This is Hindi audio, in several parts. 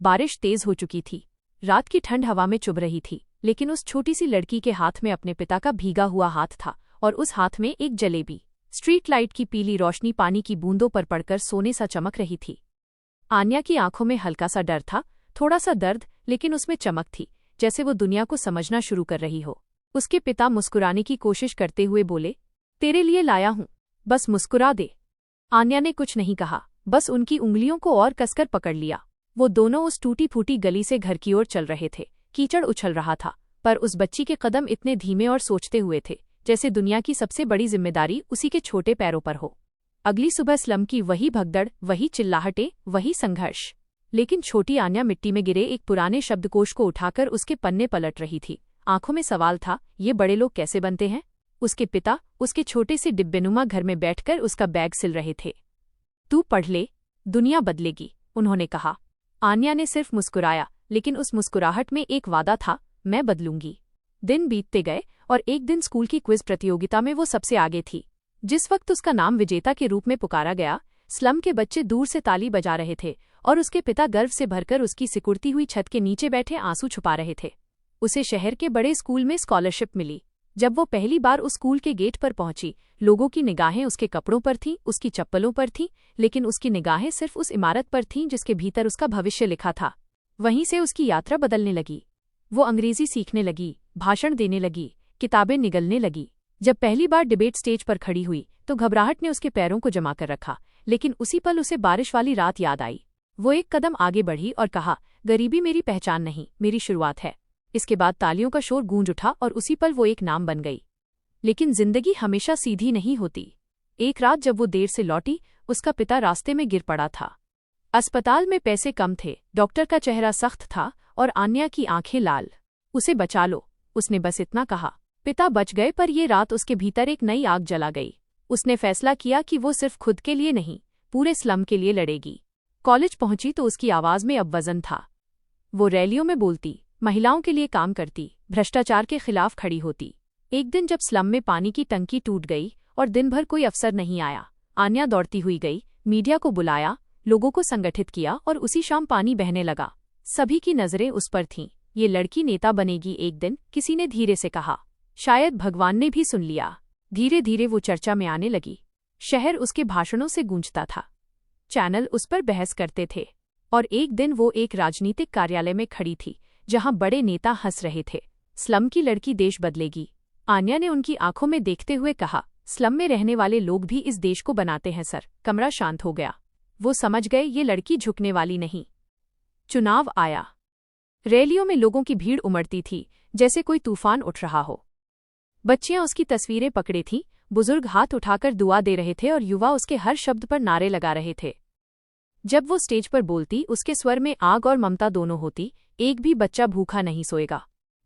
बारिश तेज हो चुकी थी। रात की ठंड हवा में चुभ रही थी, लेकिन उस छोटी सी लड़की के हाथ में अपने पिता का भीगा हुआ हाथ था और उस हाथ में एक जलेबी। स्ट्रीट लाइट की पीली रोशनी पानी की बूंदों पर पड़कर सोने सा चमक रही थी। आन्या की आंखों में हल्का सा डर था, थोड़ा सा दर्द, लेकिन उसमें चमक थी, जैसे वो दुनिया को समझना शुरू कर रही हो। उसके पिता मुस्कुराने की कोशिश करते हुए बोले, तेरे लिए लाया हूं, बस मुस्कुरा दे। आन्या ने कुछ नहीं कहा, बस उनकी उंगलियों को और कसकर पकड़ लिया। वो दोनों उस टूटी फूटी गली से घर की ओर चल रहे थे। कीचड़ उछल रहा था, पर उस बच्ची के कदम इतने धीमे और सोचते हुए थे, जैसे दुनिया की सबसे बड़ी जिम्मेदारी उसी के छोटे पैरों पर हो। अगली सुबह स्लम की वही भगदड़, वही चिल्लाहटें, वही संघर्ष। लेकिन छोटी आन्या मिट्टी में गिरे एक पुराने शब्दकोश को उठाकर उसके पन्ने पलट रही थी। आंखों में सवाल था, ये बड़े लोग कैसे बनते हैं? उसके पिता उसके छोटे से डिब्बेनुमा घर में बैठकर उसका बैग सिल रहे थे। तू पढ़ ले, दुनिया बदलेगी, उन्होंने कहा। आन्या ने सिर्फ मुस्कुराया, लेकिन उस मुस्कुराहट में एक वादा था, मैं बदलूंगी। दिन बीतते गए और एक दिन स्कूल की क्विज प्रतियोगिता में वो सबसे आगे थी। जिस वक्त उसका नाम विजेता के रूप में पुकारा गया, स्लम के बच्चे दूर से ताली बजा रहे थे और उसके पिता गर्व से भरकर उसकी सिकुड़ती हुई छत के नीचे बैठे आंसू छुपा रहे थे। उसे शहर के बड़े स्कूल में स्कॉलरशिप मिली। जब वो पहली बार उस स्कूल के गेट पर पहुंची, लोगों की निगाहें उसके कपड़ों पर थीं, उसकी चप्पलों पर थीं, लेकिन उसकी निगाहें सिर्फ उस इमारत पर थीं जिसके भीतर उसका भविष्य लिखा था। वहीं से उसकी यात्रा बदलने लगी। वो अंग्रेजी सीखने लगी, भाषण देने लगी, किताबें निगलने लगी। जब पहली बार डिबेट स्टेज पर खड़ी हुई तो घबराहट ने उसके पैरों को जमा कर रखा, लेकिन उसी पल उसे बारिश वाली रात याद आई। वो एक कदम आगे बढ़ी और कहा, गरीबी मेरी पहचान नहीं, मेरी शुरुआत है। इसके बाद तालियों का शोर गूंज उठा और उसी पल वो एक नाम बन गई। लेकिन जिंदगी हमेशा सीधी नहीं होती। एक रात जब वो देर से लौटी, उसका पिता रास्ते में गिर पड़ा था। अस्पताल में पैसे कम थे, डॉक्टर का चेहरा सख्त था और आन्या की आंखें लाल। उसे बचा लो, उसने बस इतना कहा। पिता बच गए, पर ये रात उसके भीतर एक नई आग जला गई। उसने फैसला किया कि वो सिर्फ खुद के लिए नहीं, पूरे स्लम के लिए लड़ेगी। कॉलेज पहुंची तो उसकी आवाज में अब वजन था। वो रैलियों में बोलती, महिलाओं के लिए काम करती, भ्रष्टाचार के खिलाफ खड़ी होती। एक दिन जब स्लम में पानी की टंकी टूट गई और दिन भर कोई अफसर नहीं आया, आन्या दौड़ती हुई गई, मीडिया को बुलाया, लोगों को संगठित किया और उसी शाम पानी बहने लगा। सभी की नजरें उस पर थीं। ये लड़की नेता बनेगी एक दिन, किसी ने धीरे से कहा। शायद भगवान ने भी सुन लिया। धीरे धीरे वो चर्चा में आने लगी। शहर उसके भाषणों से गूंजता था। चैनल उस पर बहस करते थे। और एक दिन वो एक राजनीतिक कार्यालय में खड़ी थी, जहां बड़े नेता हंस रहे थे। स्लम की लड़की देश बदलेगी। आन्या ने उनकी आंखों में देखते हुए कहा, स्लम में रहने वाले लोग भी इस देश को बनाते हैं सर। कमरा शांत हो गया। वो समझ गए ये लड़की झुकने वाली नहीं। चुनाव आया। रैलियों में लोगों की भीड़ उमड़ती थी, जैसे कोई तूफान उठ रहा हो। बच्चियां उसकी तस्वीरें पकड़े थीं, बुजुर्ग हाथ उठाकर दुआ दे रहे थे और युवा उसके हर शब्द पर नारे लगा रहे थे। जब वो स्टेज पर बोलती, उसके स्वर में आग और ममता दोनों होती। एक भी बच्चा भूखा नहीं सोएगा,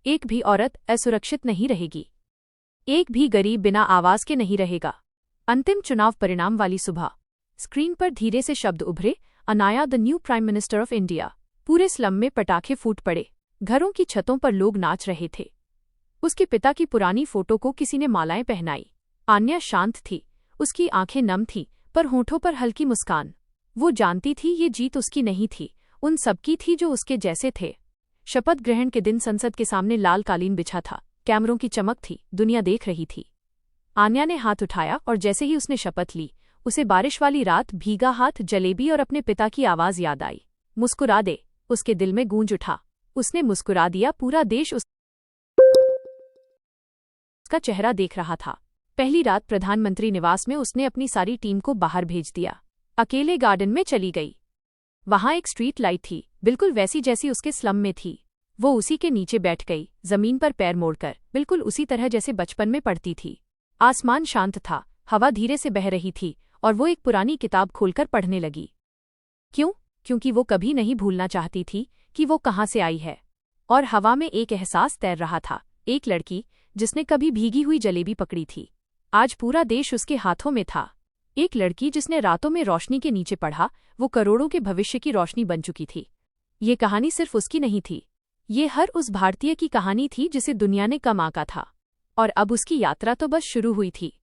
एक भी औरत असुरक्षित नहीं रहेगी, एक भी गरीब बिना आवाज के नहीं रहेगा। अंतिम चुनाव परिणाम वाली सुबह स्क्रीन पर धीरे से शब्द उभरे, Anaya the new prime minister of India. पूरे स्लम में पटाखे फूट पड़े। घरों की छतों पर लोग नाच रहे थे। उसके पिता की पुरानी फोटो को किसी ने मालाएं पहनाई। आन्या शांत थी, उसकी आंखें नम थीं, पर होठों पर हल्की मुस्कान। वो जानती थी ये जीत उसकी नहीं थी, उन सबकी थी जो उसके जैसे थे। शपथ ग्रहण के दिन संसद के सामने लाल कालीन बिछा था, कैमरों की चमक थी, दुनिया देख रही थी। आन्या ने हाथ उठाया और जैसे ही उसने शपथ ली, उसे बारिश वाली रात, भीगा हाथ, जलेबी और अपने पिता की आवाज याद आई। मुस्कुरा दे, उसके दिल में गूंज उठा। उसने मुस्कुरा दिया। पूरा देश उसका चेहरा देख रहा था। पहली रात प्रधानमंत्री निवास में उसने अपनी सारी टीम को बाहर भेज दिया। अकेले गार्डन में चली गई। वहां एक स्ट्रीट लाइट थी, बिल्कुल वैसी जैसी उसके स्लम में थी। वो उसी के नीचे बैठ गई, जमीन पर पैर मोड़कर, बिल्कुल उसी तरह जैसे बचपन में पढ़ती थी। आसमान शांत था, हवा धीरे से बह रही थी और वो एक पुरानी किताब खोलकर पढ़ने लगी। क्यों? क्योंकि वो कभी नहीं भूलना चाहती थी कि वो कहाँ से आई है। और हवा में एक एहसास तैर रहा था, एक लड़की जिसने कभी भीगी हुई जलेबी पकड़ी थी, आज पूरा देश उसके हाथों में था। एक लड़की जिसने रातों में रोशनी के नीचे पढ़ा, वो करोड़ों के भविष्य की रोशनी बन चुकी थी। ये कहानी सिर्फ उसकी नहीं थी, ये हर उस भारतीय की कहानी थी जिसे दुनिया ने कम आंका था। और अब उसकी यात्रा तो बस शुरू हुई थी।